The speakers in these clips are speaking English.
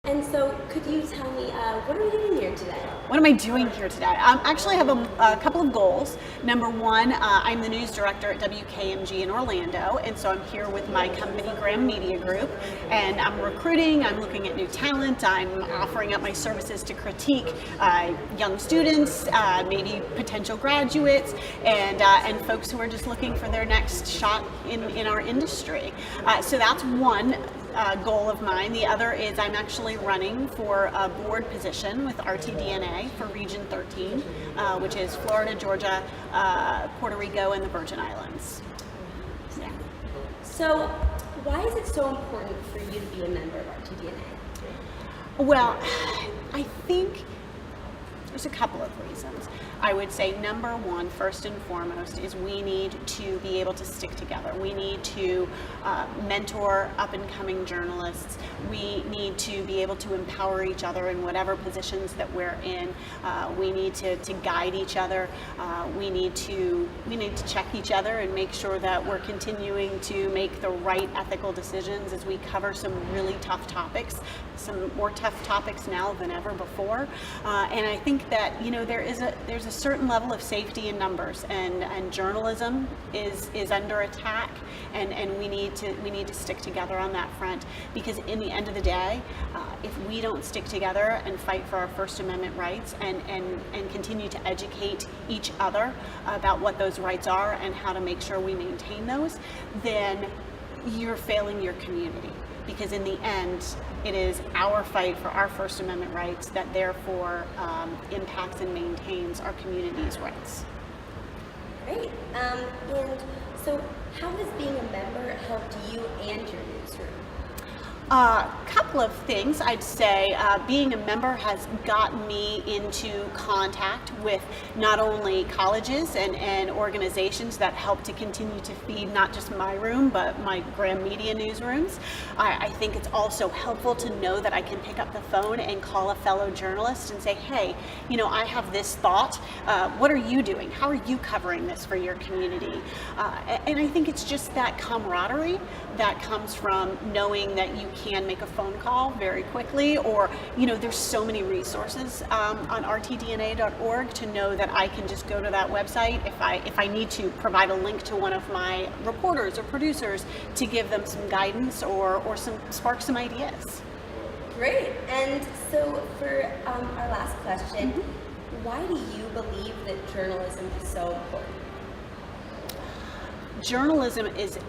And so, could you tell me, what are we doing here today? What am I doing here today? Actually, I have a couple of goals. Number one, I'm the news director at WKMG in Orlando, and so I'm here with my company, Graham Media Group, and I'm recruiting, I'm looking at new talent, I'm offering up my services to critique young students, maybe potential graduates, and folks who are just looking for their next shot in our industry. So that's one goal of mine. The other is I'm actually running for a board position with RTDNA for Region 13, which is Florida, Georgia, Puerto Rico, and the Virgin Islands. Yeah. So, why is it so important for you to be a member of RTDNA? Well, I think there's a couple of reasons. I would say number one, first and foremost, is we need to be able to stick together. We need to mentor up and coming journalists. We need to be able to empower each other in whatever positions that we're in. We need to guide each other. We need to check each other and make sure that we're continuing to make the right ethical decisions as we cover some really tough topics, some more tough topics now than ever before. And I think that there's a certain level of safety in numbers, and journalism is under attack, and we need to stick together on that front, because in the end of the day, if we don't stick together and fight for our First Amendment rights and continue to educate each other about what those rights are and how to make sure we maintain those, then you're failing your community. Because in the end, it is our fight for our First Amendment rights that therefore impacts and maintains our community's rights. Great. And so, how has being a member helped you and your newsroom? A couple of things. I'd say being a member has gotten me into contact with not only colleges and organizations that help to continue to feed not just my room, but my Graham Media newsrooms. I think it's also helpful to know that I can pick up the phone and call a fellow journalist and say, hey, I have this thought. What are you doing? How are you covering this for your community? And I think it's just that camaraderie that comes from knowing that you can make a phone call very quickly, or there's so many resources on rtdna.org to know that I can just go to that website if I need to provide a link to one of my reporters or producers to give them some guidance or spark some ideas. Great. And so for our last question, why do you believe that journalism is so important? Journalism is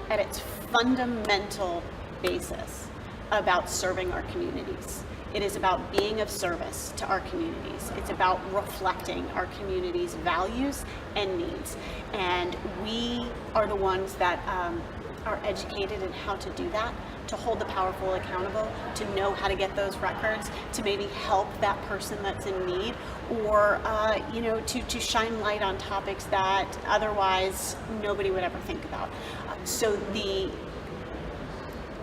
at its fundamental basis about serving our communities. It is about being of service to our communities. It's about reflecting our community's values and needs. And we are the ones that are educated in how to do that, to hold the powerful accountable, to know how to get those records, to maybe help that person that's in need, or to shine light on topics that otherwise nobody would ever think about. So the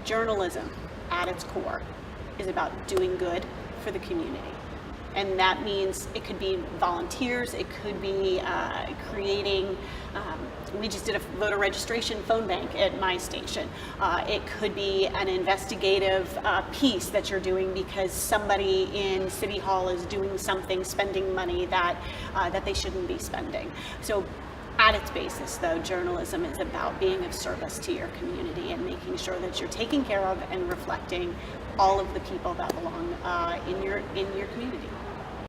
journalism at its core is about doing good for the community. And that means it could be volunteers, it could be creating, we just did a voter registration phone bank at my station. It could be an investigative piece that you're doing because somebody in City Hall is doing something, spending money that they shouldn't be spending. So at its basis, though, journalism is about being of service to your community and making sure that you're taking care of and reflecting all of the people that belong in your community.